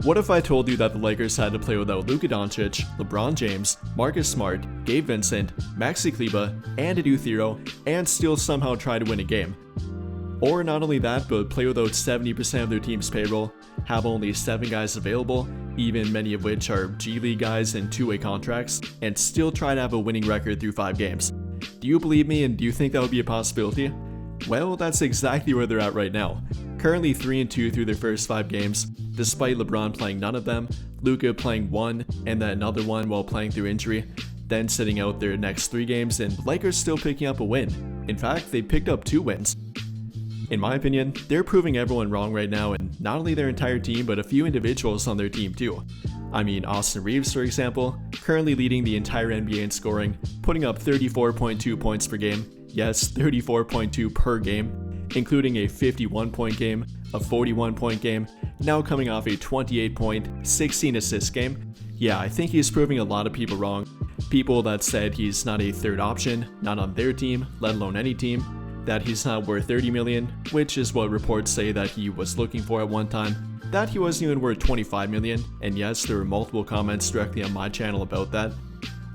What if I told you that the Lakers had to play without Luka Doncic, LeBron James, Marcus Smart, Gabe Vincent, Maxi Kleber, and Edu Thero, and still somehow try to win a game? Or not only that, but play without 70% of their team's payroll, have only 7 guys available, even many of which are G League guys in two-way contracts, and still try to have a winning record through 5 games. Do you believe me, and do you think that would be a possibility? Well, that's exactly where they're at right now. Currently 3-2 through their first 5 games, despite LeBron playing none of them, Luka playing 1 and then another one while playing through injury, then sitting out their next 3 games, and the Lakers still picking up a win. In fact, they picked up 2 wins. In my opinion, they're proving everyone wrong right now, and not only their entire team, but a few individuals on their team too. I mean, Austin Reaves, for example, currently leading the entire NBA in scoring, putting up 34.2 points per game. Yes, 34.2 per game, including a 51-point game, a 41-point game, now coming off a 28-point, 16-assist game. Yeah, I think he's proving a lot of people wrong. People that said he's not a third option, not on their team, let alone any team, that he's not worth $30 million, which is what reports say that he was looking for at one time, that he wasn't even worth $25 million, and yes, there were multiple comments directly on my channel about that.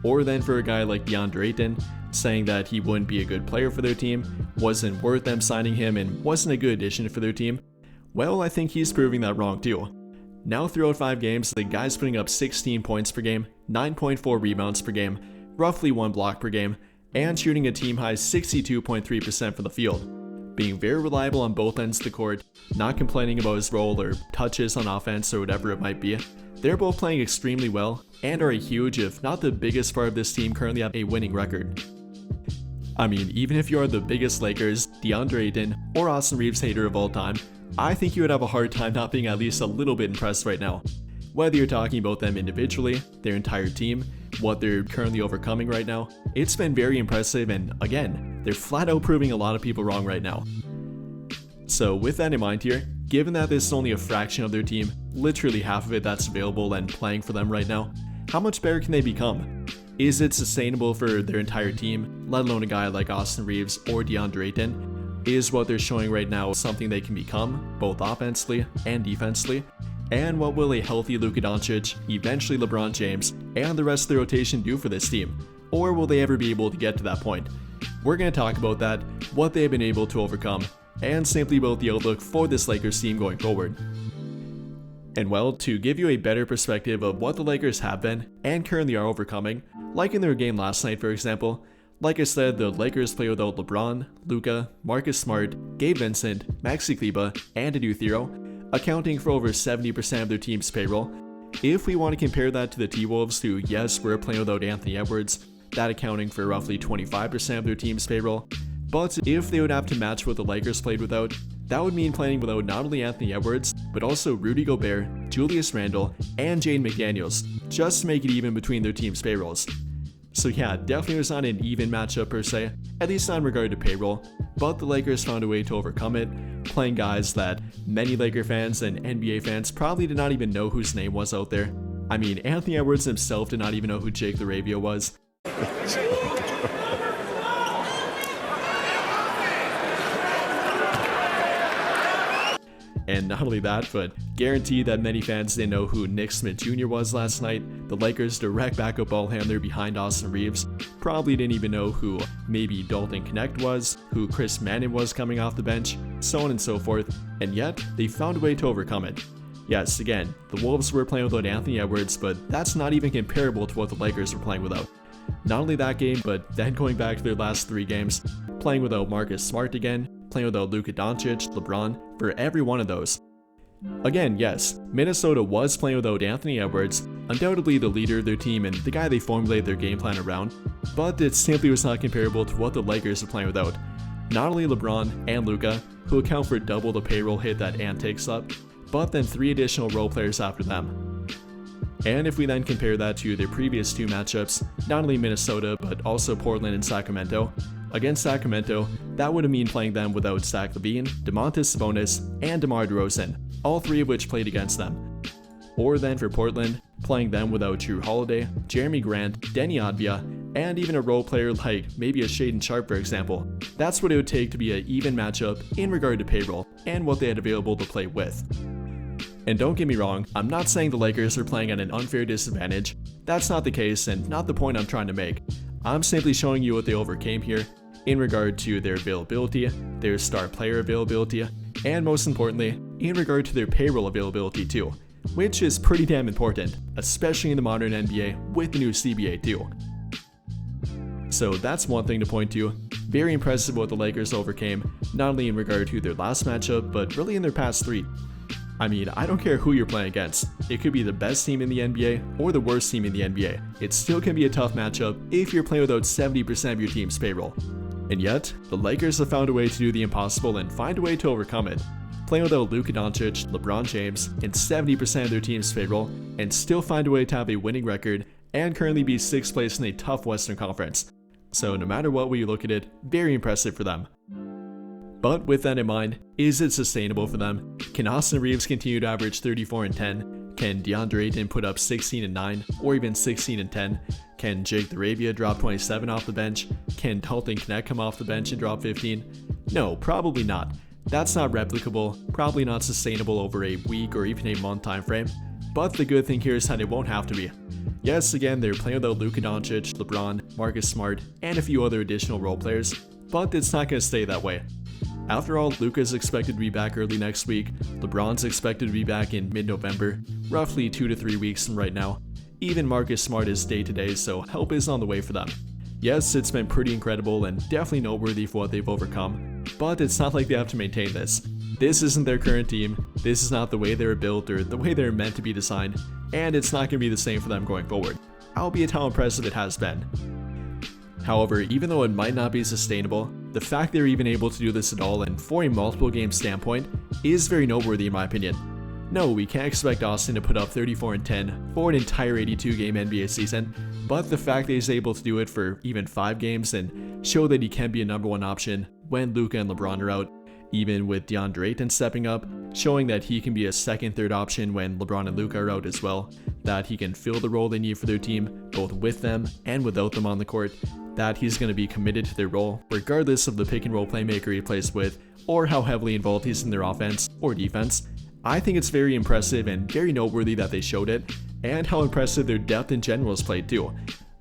Or then for a guy like DeAndre Ayton, saying that he wouldn't be a good player for their team, wasn't worth them signing him, and wasn't a good addition for their team. Well, I think he's proving that wrong too. Now throughout 5 games, the guy's putting up 16 points per game, 9.4 rebounds per game, roughly 1 block per game, and shooting a team high 62.3% from the field. Being very reliable on both ends of the court, not complaining about his role or touches on offense or whatever it might be. They're both playing extremely well, and are a huge, if not the biggest part of this team currently have a winning record. I mean, even if you are the biggest Lakers, DeAndre Ayton, or Austin Reaves hater of all time, I think you would have a hard time not being at least a little bit impressed right now. Whether you're talking about them individually, their entire team, what they're currently overcoming right now, it's been very impressive, and again, they're flat out proving a lot of people wrong right now. So with that in mind here, given that this is only a fraction of their team, literally half of it that's available and playing for them right now, how much better can they become? Is it sustainable for their entire team, let alone a guy like Austin Reaves or DeAndre Ayton? Is what they're showing right now something they can become, both offensively and defensively? And what will a healthy Luka Doncic, eventually LeBron James, and the rest of the rotation do for this team? Or will they ever be able to get to that point? We're going to talk about that, what they've been able to overcome, and simply about the outlook for this Lakers team going forward. And well, to give you a better perspective of what the Lakers have been and currently are overcoming, like in their game last night for example, like I said, the Lakers play without LeBron, Luka, Marcus Smart, Gabe Vincent, Maxi Kleber, and Edu Thero, accounting for over 70% of their team's payroll. If we want to compare that to the T-Wolves, who yes, were playing without Anthony Edwards, that accounting for roughly 25% of their team's payroll, but if they would have to match what the Lakers played without, that would mean playing without not only Anthony Edwards, but also Rudy Gobert, Julius Randle, and Jaden McDaniels, just to make it even between their team's payrolls. So yeah, definitely was not an even matchup per se, at least not in regard to payroll, but the Lakers found a way to overcome it, playing guys that many Laker fans and NBA fans probably did not even know whose name was out there. I mean, Anthony Edwards himself did not even know who Jake LaRavia was. And not only that, but guaranteed that many fans didn't know who Nick Smith Jr. was last night, the Lakers' direct backup ball handler behind Austin Reaves, probably didn't even know who maybe Dalton Knecht was, who Chris Manning was coming off the bench, so on and so forth, and yet they found a way to overcome it. Yes, again, the Wolves were playing without Anthony Edwards, but that's not even comparable to what the Lakers were playing without. Not only that game, but then going back to their last 3 games, playing without Marcus Smart again, playing without Luka Doncic, LeBron, for every one of those. Again, yes, Minnesota was playing without Anthony Edwards, undoubtedly the leader of their team and the guy they formulated their game plan around, but it simply was not comparable to what the Lakers are playing without. Not only LeBron and Luka, who account for double the payroll hit that Ant takes up, but then 3 additional role players after them. And if we then compare that to their previous 2 matchups, not only Minnesota but also Portland and Sacramento, against Sacramento, that would have mean playing them without Zach LaVine, Domantas Sabonis, and DeMar DeRozan, all 3 of which played against them. Or then for Portland, playing them without Jrue Holiday, Jeremy Grant, Deni Avdija, and even a role player like maybe a Shaedon Sharpe for example. That's what it would take to be an even matchup in regard to payroll and what they had available to play with. And don't get me wrong, I'm not saying the Lakers are playing at an unfair disadvantage. That's not the case and not the point I'm trying to make. I'm simply showing you what they overcame here in regard to their availability, their star player availability, and most importantly, in regard to their payroll availability too, which is pretty damn important, especially in the modern NBA with the new CBA too. So that's one thing to point to. Very impressive what the Lakers overcame, not only in regard to their last matchup, but really in their past 3. I mean, I don't care who you're playing against. It could be the best team in the NBA or the worst team in the NBA. It still can be a tough matchup if you're playing without 70% of your team's payroll. And yet, the Lakers have found a way to do the impossible and find a way to overcome it. Playing without Luka Doncic, LeBron James, and 70% of their team's payroll, and still find a way to have a winning record and currently be 6th place in a tough Western Conference. So no matter what way you look at it, very impressive for them. But with that in mind, is it sustainable for them? Can Austin Reaves continue to average 34 and 10? Can DeAndre Ayton put up 16 and 9 or even 16 and 10? Can Jake Arabia drop 27 off the bench? Can Dalton Knecht come off the bench and drop 15? No, probably not. That's not replicable, probably not sustainable over a week or even a month time frame. But the good thing here is that it won't have to be. Yes, again, they're playing without Luka Doncic, LeBron, Marcus Smart, and a few other additional role players, but it's not going to stay that way. After all, Luka is expected to be back early next week, LeBron's expected to be back in mid-November, roughly 2 to 3 weeks from right now. Even Marcus Smart is day-to-day, so help is on the way for them. Yes, it's been pretty incredible and definitely noteworthy for what they've overcome, but it's not like they have to maintain this. This isn't their current team, this is not the way they were built or the way they're meant to be designed, and it's not going to be the same for them going forward, albeit how impressive it has been. However, even though it might not be sustainable, the fact they're even able to do this at all and for a multiple game standpoint is very noteworthy in my opinion. No, we can't expect Austin to put up 34 and 10 for an entire 82 game NBA season, but the fact that he's able to do it for even 5 games and show that he can be a number 1 option when Luka and LeBron are out, even with DeAndre Ayton stepping up, showing that he can be a 2nd, 3rd option when LeBron and Luka are out as well, that he can fill the role they need for their team, both with them and without them on the court, that he's going to be committed to their role regardless of the pick and roll playmaker he plays with or how heavily involved he's in their offense or defense. I think it's very impressive and very noteworthy that they showed it, and how impressive their depth in general is played too.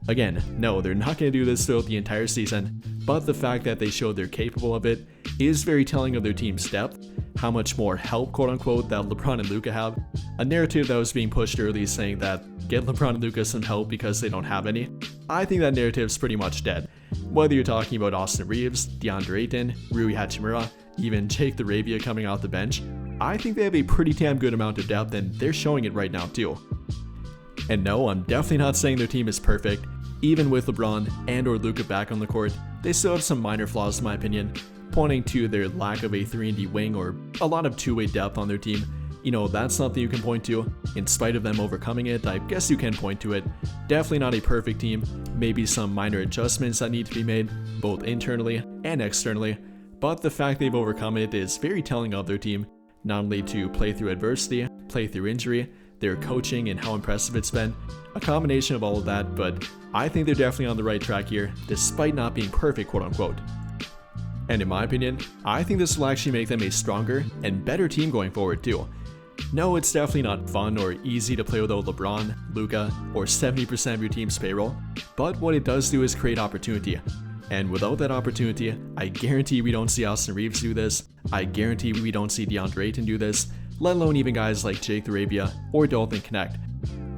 Again, no, they're not going to do this throughout the entire season, but the fact that they showed they're capable of it is very telling of their team's depth, how much more help quote-unquote that LeBron and Luka have, a narrative that was being pushed early saying that get LeBron and Luka some help because they don't have any. I think that narrative's pretty much dead. Whether you're talking about Austin Reaves, DeAndre Ayton, Rui Hachimura, even Jake Arabia coming off the bench, I think they have a pretty damn good amount of depth and they're showing it right now too. And no, I'm definitely not saying their team is perfect. Even with LeBron and or Luka back on the court, they still have some minor flaws in my opinion, pointing to their lack of a 3-and-D wing or a lot of two-way depth on their team. You know, that's something you can point to. In spite of them overcoming it, I guess you can point to it. Definitely not a perfect team, maybe some minor adjustments that need to be made, both internally and externally, but the fact they've overcome it is very telling of their team, not only to play through adversity, play through injury, their coaching and how impressive it's been, a combination of all of that, but I think they're definitely on the right track here, despite not being perfect quote-unquote. And in my opinion, I think this will actually make them a stronger and better team going forward too. No, it's definitely not fun or easy to play without LeBron, Luka, or 70% of your team's payroll, but what it does do is create opportunity. And without that opportunity, I guarantee we don't see Austin Reaves do this, I guarantee we don't see DeAndre Ayton do this, let alone even guys like Jake Arabia or Dalton Knecht.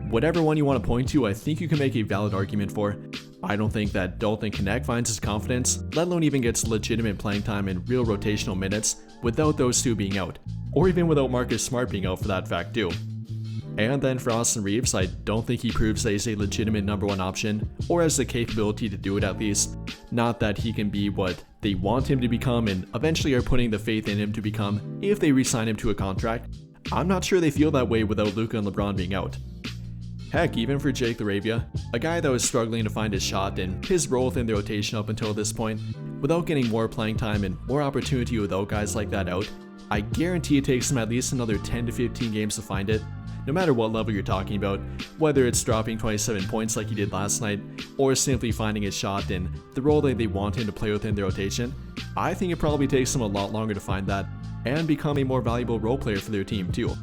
Whatever one you want to point to, I think you can make a valid argument for. I don't think that Dalton Knecht finds his confidence, let alone even gets legitimate playing time in real rotational minutes without those two being out, or even without Marcus Smart being out for that fact too. And then for Austin Reaves, I don't think he proves that he's a legitimate number 1 option, or has the capability to do it at least. Not that he can be what they want him to become and eventually are putting the faith in him to become if they re-sign him to a contract. I'm not sure they feel that way without Luka and LeBron being out. Heck, even for Jake Arabia, a guy that was struggling to find his shot and his role within the rotation up until this point, without getting more playing time and more opportunity without guys like that out, I guarantee it takes him at least another 10 to 15 games to find it, no matter what level you're talking about, whether it's dropping 27 points like he did last night, or simply finding his shot in the role that they want him to play within the rotation. I think it probably takes him a lot longer to find that, and become a more valuable role player for their team too.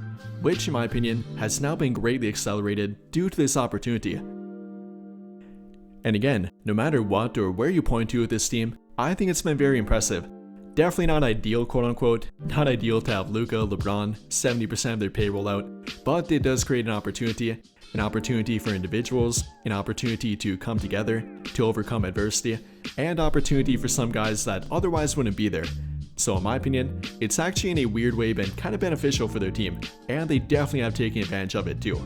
which in my opinion has now been greatly accelerated due to this opportunity. And again, no matter what or where you point to with this team, I think it's been very impressive. Definitely not ideal, quote unquote, not ideal to have Luka, LeBron, 70% of their payroll out, but it does create an opportunity for individuals, an opportunity to come together, to overcome adversity, and opportunity for some guys that otherwise wouldn't be there. So in my opinion, it's actually in a weird way been kind of beneficial for their team, and they definitely have taken advantage of it too.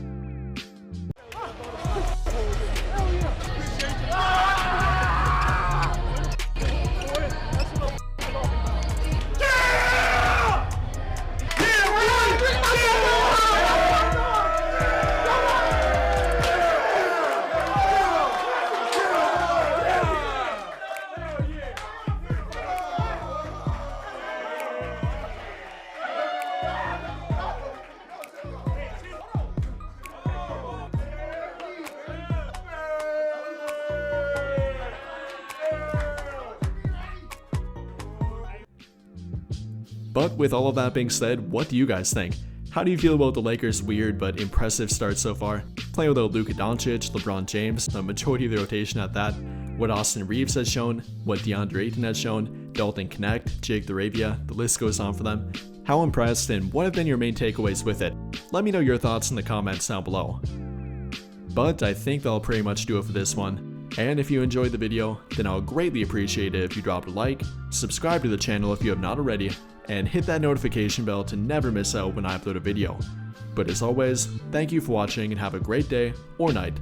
But with all of that being said, what do you guys think? How do you feel about the Lakers' weird but impressive start so far? Playing without Luka Doncic, LeBron James, the majority of the rotation at that, what Austin Reaves has shown, what DeAndre Ayton has shown, Dalton Connect, Jake Arabia, the list goes on for them. How impressed and what have been your main takeaways with it? Let me know your thoughts in the comments down below. But I think that'll pretty much do it for this one. And if you enjoyed the video, then I'll greatly appreciate it if you dropped a like, subscribe to the channel if you have not already, and hit that notification bell to never miss out when I upload a video. But as always, thank you for watching and have a great day or night.